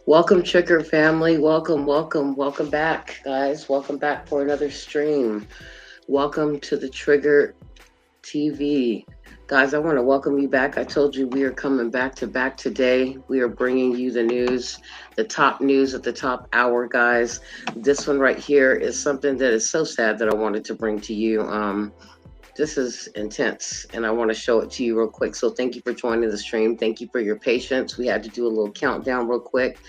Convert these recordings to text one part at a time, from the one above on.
Welcome, Trigger family. Welcome back, guys. Welcome back for another stream. Welcome to the Trigger TV. Guys, I want to welcome you back. I told you we are coming back to back today. We are bringing you the news, the top news at the top hour, guys. This one right here is something that is so sad that I wanted to bring to you. This is intense, and I want to show it to you real quick. So, thank you for joining the stream. Thank you for your patience. We had to do a little countdown real quick.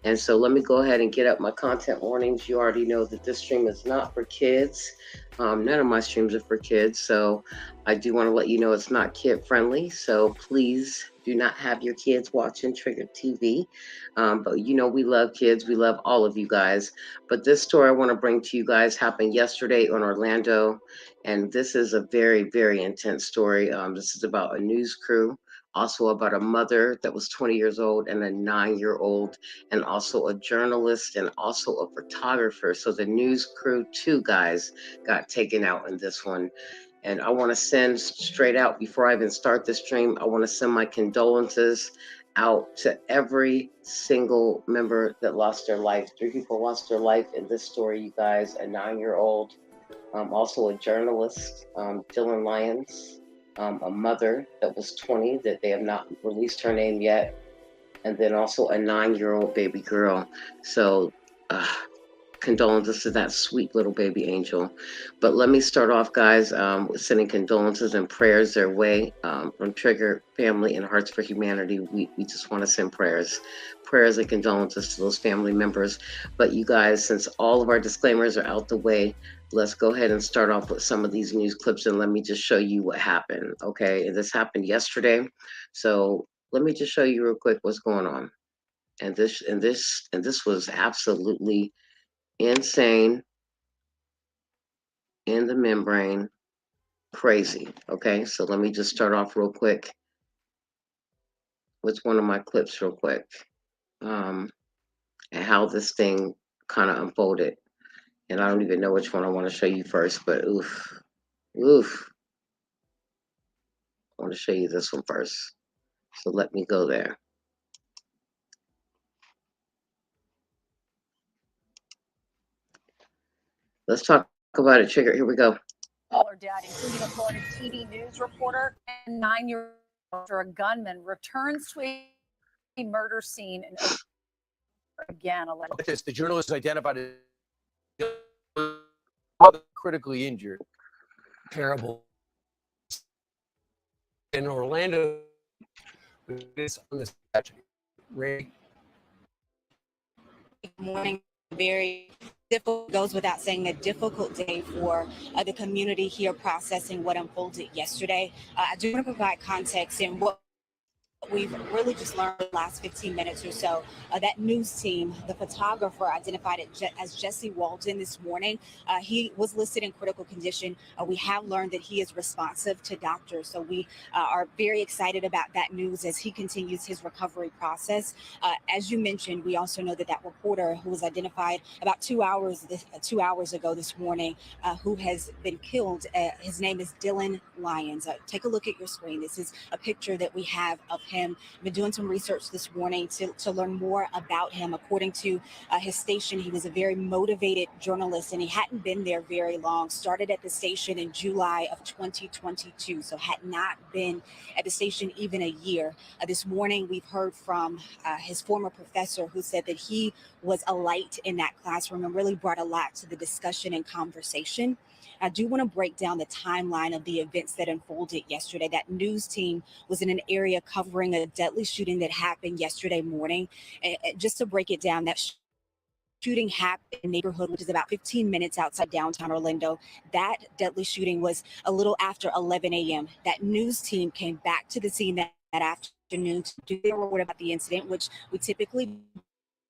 And so let me go ahead and get up my content warnings. You already know that this stream is not for kids. None of my streams are for kids. So I do want to let you know it's not kid friendly. So please do not have your kids watching Trigger TV. But you know, we love kids. We love all of you guys. But this story I want to bring to you guys happened yesterday in Orlando. And this is a very, very intense story. This is about a news crew, also about a mother that was 20 years old and a 9-year-old, and also a journalist and also a photographer. So the news crew, two guys, got taken out in this one. And I want to send straight out before I even start the stream, I want to send my condolences out to every single member that lost their life. Three people lost their life in this story, you guys. A 9-year-old, also a journalist, Dylan Lyons, a mother that was 20 that they have not released her name yet, and then also a 9-year-old baby girl. So, condolences to that sweet little baby angel. But let me start off, guys, with sending condolences and prayers their way from Trigger Family and Hearts for Humanity. We just want to send prayers and condolences to those family members. But you guys, since all of our disclaimers are out the way, let's go ahead and start off with some of these news clips, and let me just show you what happened. Okay, and this happened yesterday, so let me just show you real quick what's going on. And this was absolutely insane, in the membrane, crazy. Okay, so let me just start off real quick with one of my clips, real quick, um, and how this thing kind of unfolded. And I don't even know which one I want to show you first, but oof, I want to show you this one first. So let me go there. Let's talk about it, Trigger. Here we go. All her dad, including a Florida TV news reporter and 9-year-old after a gunman returns to a murder scene in again. The journalist is identified as critically injured. Terrible. In Orlando, this on this Ray. Good morning. Very difficult, goes without saying, a difficult day for the community here processing what unfolded yesterday. I do want to provide context in what we've really just learned the last 15 minutes or so. That news team, the photographer identified as Jesse Walden this morning, he was listed in critical condition. We have learned that he is responsive to doctors. So we are very excited about that news as he continues his recovery process. As you mentioned, we also know that that reporter who was identified about 2 hours ago this morning, who has been killed, his name is Dylan Lyons. Take a look at your screen. This is a picture that we have of him. I've been doing some research this morning to learn more about him. According to his station, he was a very motivated journalist, and he hadn't been there very long. Started at the station in July of 2022, so had not been at the station even a year. This morning, we've heard from his former professor, who said that he was a light in that classroom and really brought a lot to the discussion and conversation. I do want to break down the timeline of the events that unfolded yesterday. That news team was in an area covering a deadly shooting that happened yesterday morning. And just to break it down, that shooting happened in a neighborhood which is about 15 minutes outside downtown Orlando. That deadly shooting was a little after 11 a.m. That news team came back to the scene that afternoon to do their report about the incident, which we typically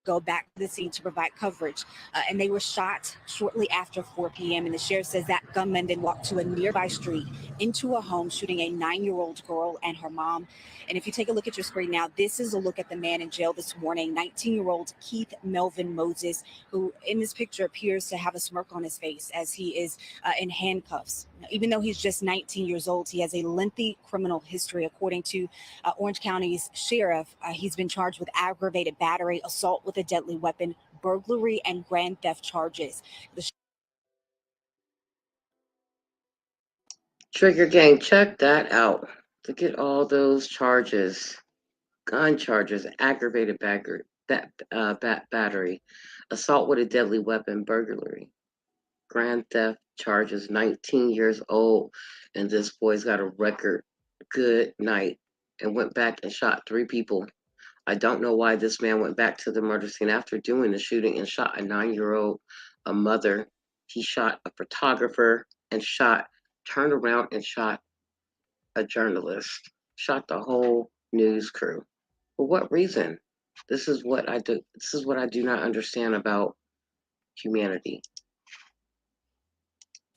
go back to the scene to provide coverage. And they were shot shortly after 4 p.m. And the sheriff says that gunman then walked to a nearby street into a home, shooting a 9-year-old girl and her mom. And if you take a look at your screen now, this is a look at the man in jail this morning, 19-year-old Keith Melvin Moses, who in this picture appears to have a smirk on his face as he is in handcuffs. Even though he's just 19 years old, he has a lengthy criminal history. According to Orange County's sheriff, he's been charged with aggravated battery, assault with with a deadly weapon, burglary, and grand theft charges. Trigger gang, check that out. Look at all those charges, gun charges, aggravated battery, assault with a deadly weapon, burglary, grand theft charges, 19 years old. And this boy's got a record good night and went back and shot 3 people. I don't know why this man went back to the murder scene after doing the shooting and shot a 9-year-old, a mother. He shot a photographer and turned around and shot a journalist, shot the whole news crew. For what reason? This is what I do. This is what I do not understand about humanity.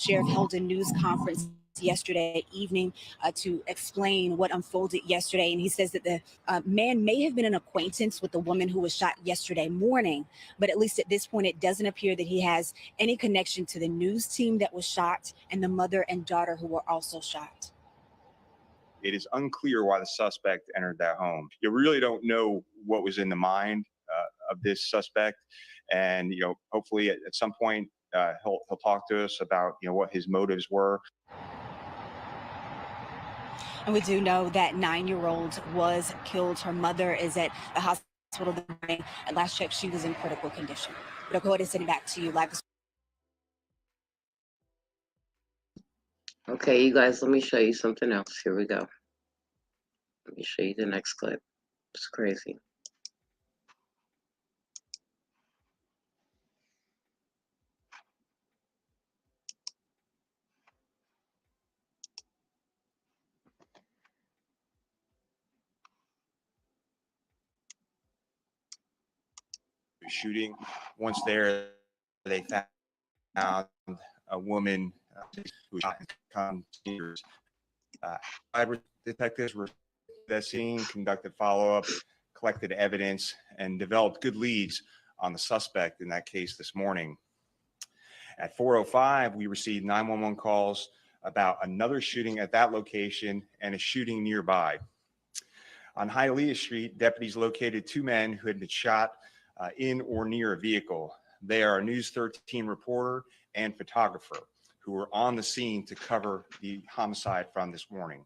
Sheriff held a news conference yesterday evening to explain what unfolded yesterday. And he says that the man may have been an acquaintance with the woman who was shot yesterday morning, but at least at this point, it doesn't appear that he has any connection to the news team that was shot and the mother and daughter who were also shot. It is unclear why the suspect entered that home. You really don't know what was in the mind of this suspect. And, hopefully at some point, he'll talk to us about what his motives were. And we do know that 9-year-old was killed. Her mother is at the hospital this morning. At last check, she was in critical condition. But I'll go ahead and send it back to you live. Okay, you guys, let me show you something else. Here we go. Let me show you the next clip. It's crazy. Shooting. Once there, they found a woman who was shot and seniors. Detectives were at that scene, conducted follow-up, collected evidence, and developed good leads on the suspect in that case this morning. At 4:05, we received 911 calls about another shooting at that location and a shooting nearby. On Hialeah Street, deputies located 2 men who had been shot in or near a vehicle. They are a News 13 reporter and photographer who were on the scene to cover the homicide from this morning.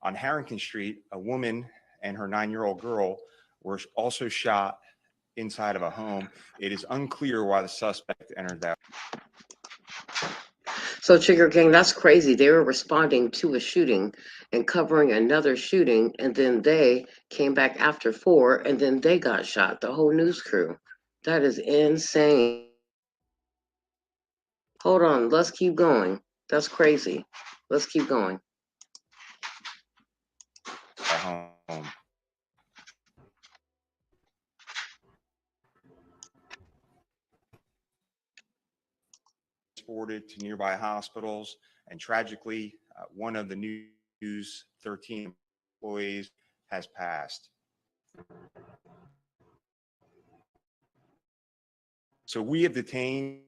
On Harrington Street, a woman and her 9-year-old girl were also shot inside of a home. It is unclear why the suspect entered that. So, Trigger Gang, that's crazy. They were responding to a shooting and covering another shooting, and then they came back after 4, and then they got shot, the whole news crew. That is insane. Hold on, let's keep going. That's crazy. Let's keep going. Home. Transported to nearby hospitals, and tragically, one of the News 13 employees has passed. So we have detained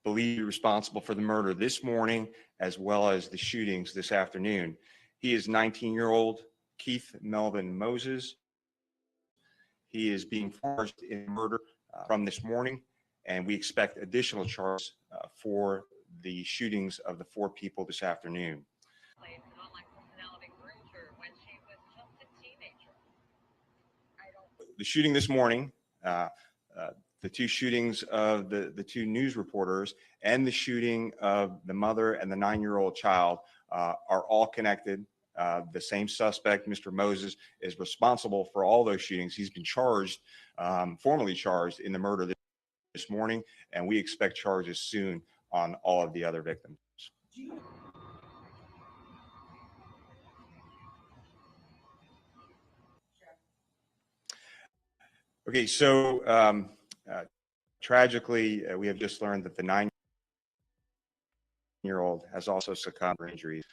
believed responsible for the murder this morning, as well as the shootings this afternoon. He is 19-year-old Keith Melvin Moses. He is being charged in murder from this morning, and we expect additional charges for the shootings of the 4 people this afternoon. The shooting this morning, the 2 shootings of the 2 news reporters and the shooting of the mother and the 9-year-old child are all connected. The same suspect, Mr. Moses, is responsible for all those shootings. He's been charged, formally charged in the murder this morning, and we expect charges soon on all of the other victims. Okay, so tragically, we have just learned that the 9-year-old has also succumbed to injuries.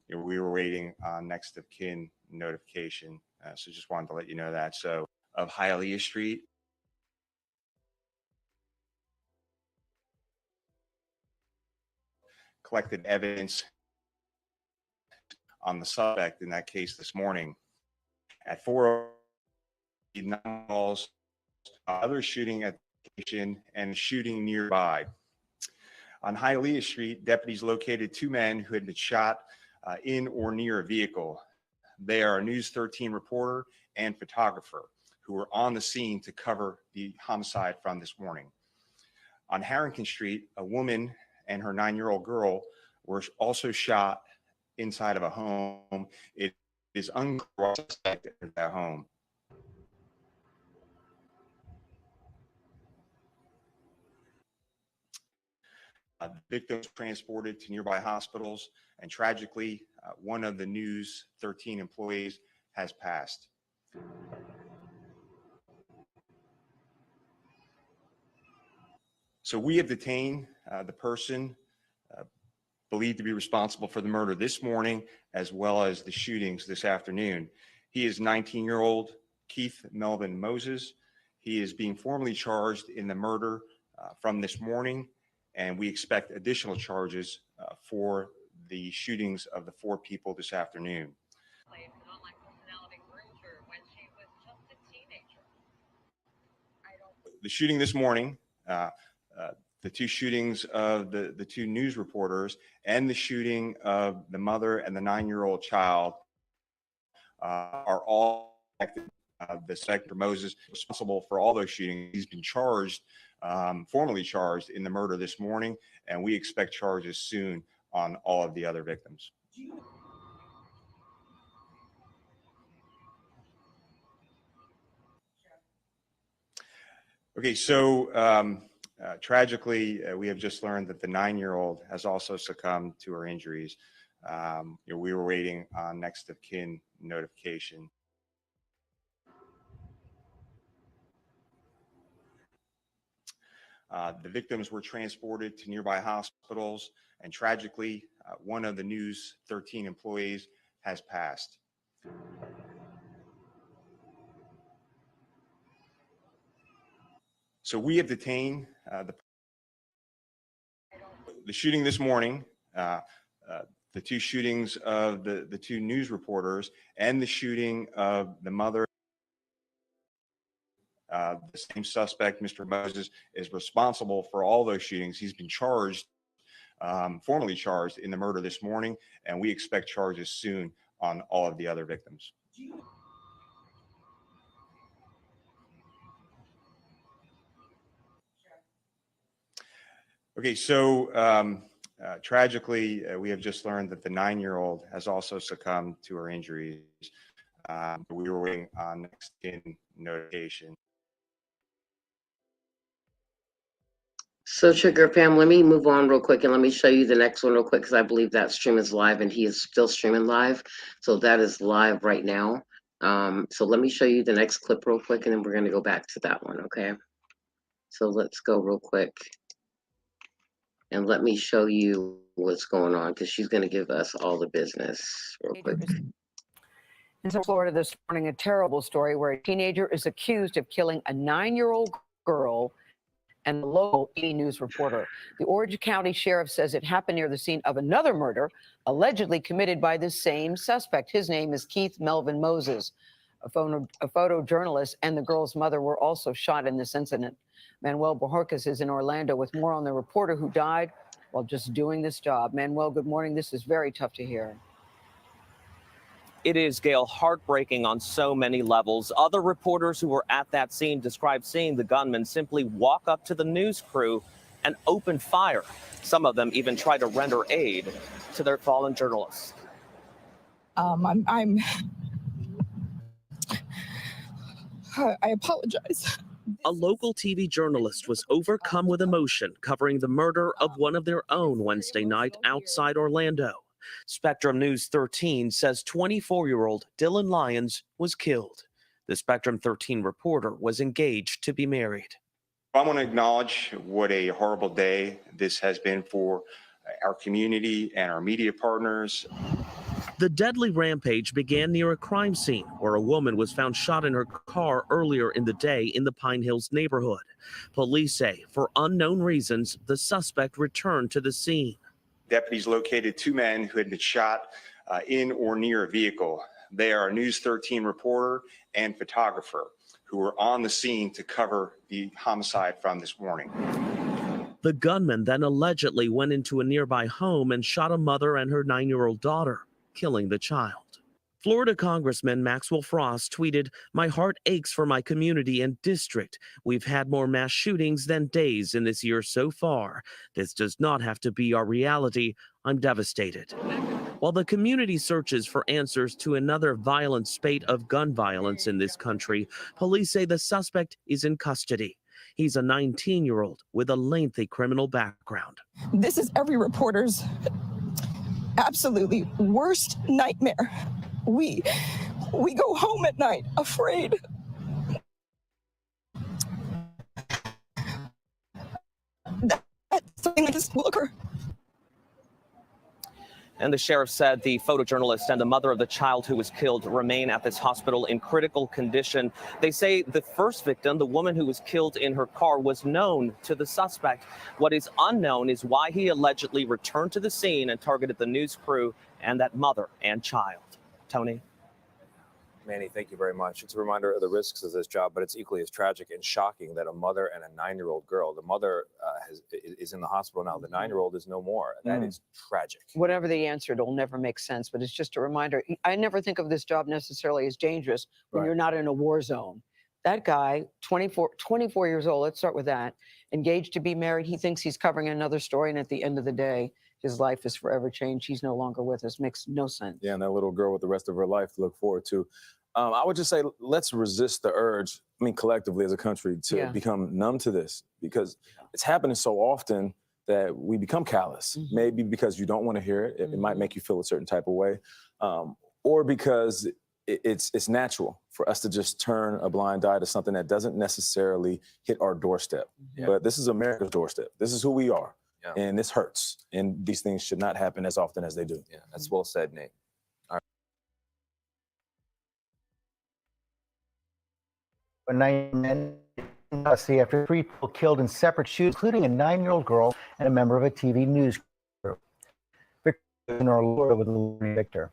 We were waiting on next of kin notification, so just wanted to let you know that. So, of Hialeah Street, collected evidence on the suspect in that case this morning. At 4:05, 9 calls, other shooting at the location and shooting nearby. On Hialeah Street, deputies located 2 men who had been shot in or near a vehicle. They are a News 13 reporter and photographer who were on the scene to cover the homicide from this morning. On Harrington Street, a woman and her 9-year-old girl were also shot inside of a home. It is unclear what suspect entered that home. The victims transported to nearby hospitals, and tragically, one of the News 13 employees has passed. So we have detained the person believed to be responsible for the murder this morning, as well as the shootings this afternoon. He is 19-year-old Keith Melvin Moses. He is being formally charged in the murder from this morning, and we expect additional charges for the shootings of the 4 people this afternoon. The shooting this morning, the 2 shootings of the 2 news reporters and the shooting of the mother and the 9-year-old child are all connected. The suspect, Moses, responsible for all those shootings. He's been charged, formally charged in the murder this morning, and we expect charges soon on all of the other victims. Okay, so tragically, we have just learned that the 9-year-old has also succumbed to her injuries. We were waiting on next of kin notification. The victims were transported to nearby hospitals, and tragically, one of the News 13 employees has passed. So we have detained the shooting this morning, the 2 shootings of the 2 news reporters and the shooting of the mother. The same suspect, Mr. Moses, is responsible for all those shootings. He's been charged, formally charged in the murder this morning, and we expect charges soon on all of the other victims. Okay, so tragically, we have just learned that the 9-year-old has also succumbed to her injuries. We were waiting on next in notification. So, Trigger Fam, let me move on real quick and let me show you the next one real quick because I believe that stream is live and he is still streaming live. So that is live right now. So let me show you the next clip real quick and then we're going to go back to that one, okay? So let's go real quick and let me show you what's going on because she's going to give us all the business real quick. In Florida this morning, a terrible story where a teenager is accused of killing a 9-year-old girl and the local news reporter. The Orange County Sheriff says it happened near the scene of another murder allegedly committed by the same suspect. His name is Keith Melvin Moses. A photojournalist and the girl's mother were also shot in this incident. Manuel Bojorquez is in Orlando with more on the reporter who died while just doing this job. Manuel, good morning. This is very tough to hear. It is, Gail, heartbreaking on so many levels. Other reporters who were at that scene described seeing the gunman simply walk up to the news crew and open fire. Some of them even tried to render aid to their fallen journalists. I apologize. A local TV journalist was overcome with emotion covering the murder of one of their own Wednesday night outside Orlando. Spectrum News 13 says 24-year-old Dylan Lyons was killed. The Spectrum 13 reporter was engaged to be married. I want to acknowledge what a horrible day this has been for our community and our media partners. The deadly rampage began near a crime scene where a woman was found shot in her car earlier in the day in the Pine Hills neighborhood. Police say, for unknown reasons, the suspect returned to the scene. Deputies located 2 men who had been shot in or near a vehicle. They are a News 13 reporter and photographer who were on the scene to cover the homicide from this morning. The gunman then allegedly went into a nearby home and shot a mother and her 9-year-old daughter, killing the child. Florida Congressman Maxwell Frost tweeted, "My heart aches for my community and district. We've had more mass shootings than days in this year so far. This does not have to be our reality. I'm devastated." While the community searches for answers to another violent spate of gun violence in this country, police say the suspect is in custody. He's a 19-year-old with a lengthy criminal background. This is every reporter's absolutely worst nightmare. We go home at night afraid. That something like this will occur. And the sheriff said the photojournalist and the mother of the child who was killed remain at this hospital in critical condition. They say the first victim, the woman who was killed in her car, was known to the suspect. What is unknown is why he allegedly returned to the scene and targeted the news crew and that mother and child. Tony? Manny, thank you very much. It's a reminder of the risks of this job, but it's equally as tragic and shocking that a mother and a 9-year-old girl, the mother is in the hospital now. The 9-year-old is no more. That is tragic. Whatever the answer, it'll never make sense, but it's just a reminder. I never think of this job necessarily as dangerous when you're not in a war zone. That guy, 24 years old, let's start with that, engaged to be married, he thinks he's covering another story, and at the end of the day, his life is forever changed. He's no longer with us. Makes no sense. Yeah, and that little girl with the rest of her life to look forward to. I would just say, let's resist the urge, collectively as a country, to become numb to this, because it's happening so often that we become callous. Maybe because you don't want to hear it. It might make you feel a certain type of way, or because it's natural for us to just turn a blind eye to something that doesn't necessarily hit our doorstep. But this is America's doorstep. This is who we are. And this hurts. And these things should not happen as often as they do. Yeah, that's well said, Nate. A 9 men in custody after 3 people killed in separate shootings, including a 9-year-old girl and a member of a TV news crew. Victor in our Florida with Victor.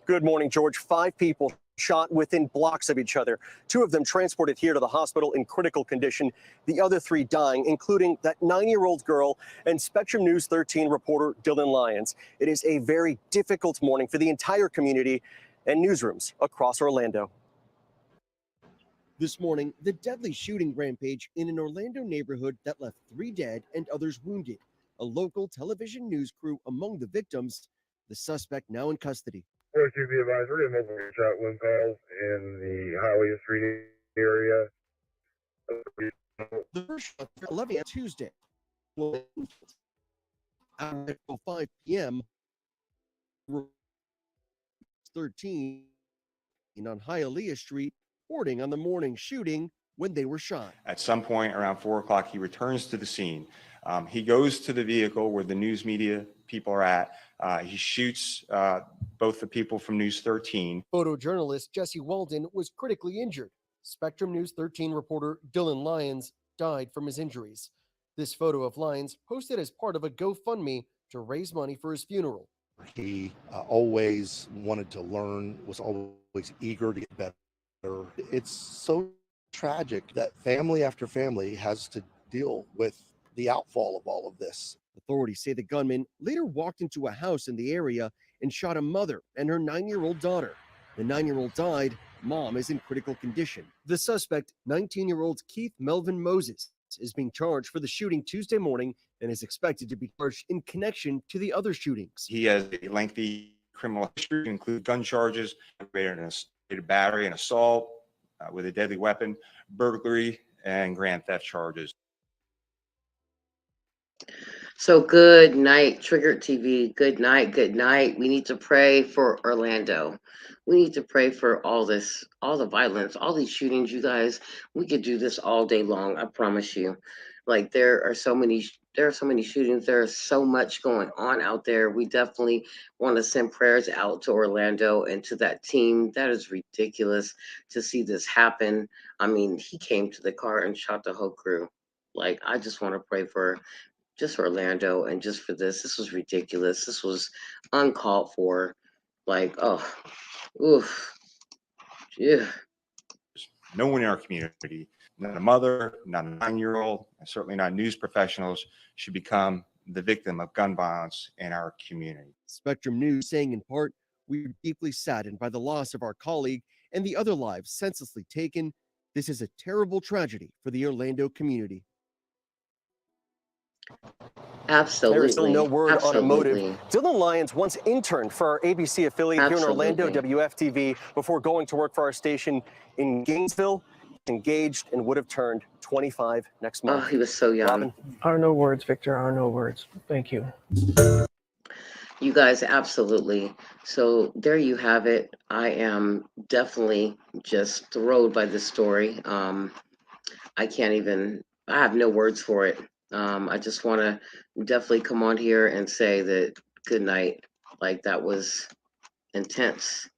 Good morning, George. 5 people shot within blocks of each other. 2 of them transported here to the hospital in critical condition. The other 3 dying, including that 9-year-old girl and Spectrum News 13 reporter Dylan Lyons. It is a very difficult morning for the entire community and newsrooms across Orlando. This morning, the deadly shooting rampage in an Orlando neighborhood that left 3 dead and others wounded. A local television news crew among the victims. The suspect now in custody. QB advisory, a mobile shot wind calls in the Highway Street area. The first shot at 11 Tuesday. At 5 p.m. 13 on Hialeah Street, reporting on the morning shooting when they were shot. At some point around 4 o'clock, he returns to the scene. He goes to the vehicle where the news media people are at. He shoots both the people from News 13. Photojournalist Jesse Walden was critically injured. Spectrum News 13 reporter Dylan Lyons died from his injuries. This photo of Lyons posted as part of a GoFundMe to raise money for his funeral. He always wanted to learn, was always eager to get better. It's so tragic that family after family has to deal with the outfall of all of this. Authorities say the gunman later walked into a house in the area and shot a mother and her 9-year-old daughter. The 9-year-old died. Mom is in critical condition. The suspect, 19-year-old Keith Melvin Moses, is being charged for the shooting Tuesday morning and is expected to be charged in connection to the other shootings. He has a lengthy criminal history to include gun charges, aggravated battery and assault with a deadly weapon, burglary, and grand theft charges. So good night, Triggered TV. Good night. Good night. We need to pray for Orlando. We need to pray for all this, all the violence, all these shootings, you guys. We could do this all day long. I promise you. Like there are so many shootings. There is so much going on out there. We definitely want to send prayers out to Orlando and to that team. That is ridiculous to see this happen. I mean, he came to the car and shot the whole crew. Like, I just want to pray for just Orlando and just for this. This was ridiculous. This was uncalled for. Like, oh, oof, yeah. No one in our community, not a mother, not a 9-year-old, and certainly not news professionals, should become the victim of gun violence in our community. Spectrum News saying in part, "We are deeply saddened by the loss of our colleague and the other lives senselessly taken. This is a terrible tragedy for the Orlando community." Absolutely. There is still no word on a motive. Absolutely. Dylan Lyons once interned for our ABC affiliate here in Orlando, Absolutely. WFTV, before going to work for our station in Gainesville, engaged and would have turned 25 next Oh, month. he was so young. Robin? Are no words, Victor. Are no words. Thank you. You guys, absolutely. So there you have it. I am definitely just thrilled by this story. I can't even, I have no words for it. I just want to definitely come on here and say that good night. Like, that was intense.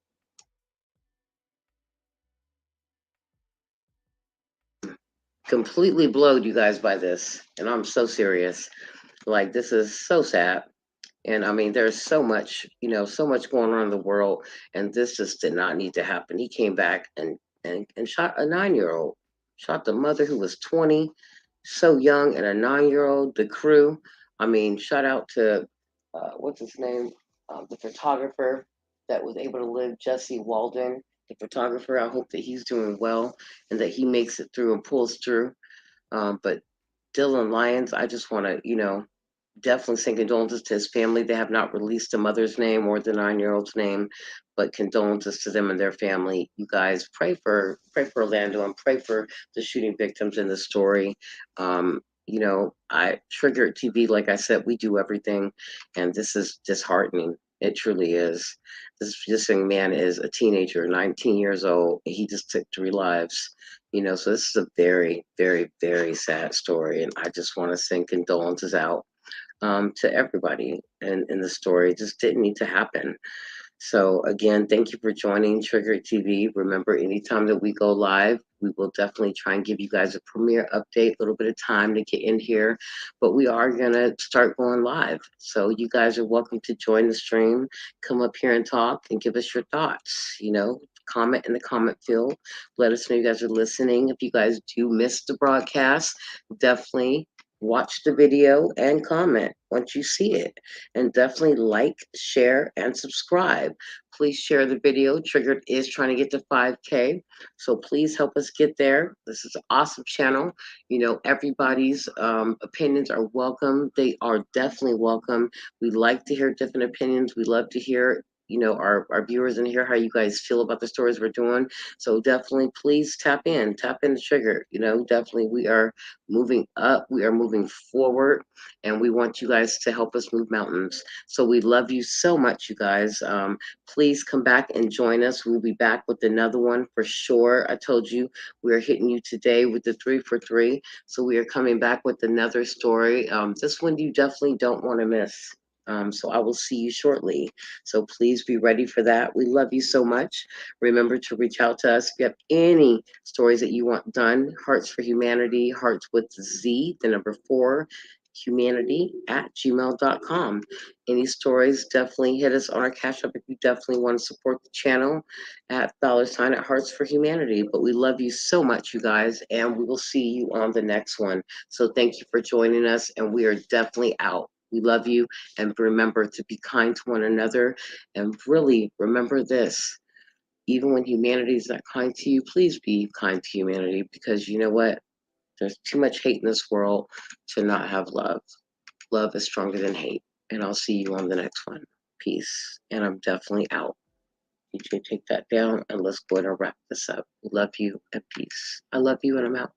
Completely blowed, you guys, by this. And I'm so serious. Like, this is so sad. And I mean, there's so much, so much going on in the world, and this just did not need to happen. He came back and shot a 9-year-old, shot the mother who was 20, so young, and a 9-year-old. The crew. I mean, shout out to what's his name, the photographer that was able to live, Jesse Walden, the photographer. I hope that he's doing well and that he makes it through and pulls through. But Dylan Lyons, I just want to, definitely send condolences to his family. They have not released the mother's name or the 9-year-old's name, but condolences to them and their family. You guys pray for Orlando and pray for the shooting victims in the story. I Trigger TV, like I said, we do everything, and this is disheartening. It truly is. This young man is a teenager, 19 years old. He just took 3 lives. So this is a very, very, very sad story, and I just want to send condolences out to everybody in the story. It just didn't need to happen. So again, thank you for joining Trigger TV. Remember, anytime that we go live, we will definitely try and give you guys a premiere update, a little bit of time to get in here, but we are gonna start going live. So you guys are welcome to join the stream, come up here and talk and give us your thoughts, comment in the comment field. Let us know you guys are listening. If you guys do miss the broadcast, definitely watch the video and comment once you see it, and definitely like, share, and subscribe. Please share the video. Triggered is trying to get to 5K, so please help us get there. This is an awesome channel. Everybody's opinions are welcome. They are definitely welcome. We like to hear different opinions. We love to hear our viewers and hear how you guys feel about the stories we're doing. So definitely please tap in the Trigger. Definitely we are moving up, we are moving forward, and we want you guys to help us move mountains. So we love you so much, you guys. Please come back and join us. We'll be back with another one for sure. I told you we're hitting you today with the 3 for 3. So we are coming back with another story. This one you definitely don't want to miss. So I will see you shortly. So please be ready for that. We love you so much. Remember to reach out to us if you have any stories that you want done. Hearts for Humanity, hearts with Z, the number 4, humanity@gmail.com. Any stories, definitely hit us on our Cash App if you definitely want to support the channel at $ at Hearts for Humanity. But we love you so much, you guys, and we will see you on the next one. So thank you for joining us, and we are definitely out. We love you, and remember to be kind to one another, and really remember this. Even when humanity is not kind to you, please be kind to humanity, because you know what? There's too much hate in this world to not have love. Love is stronger than hate. And I'll see you on the next one. Peace. And I'm definitely out. DJ, take that down and let's go ahead and wrap this up. Love you and peace. I love you and I'm out.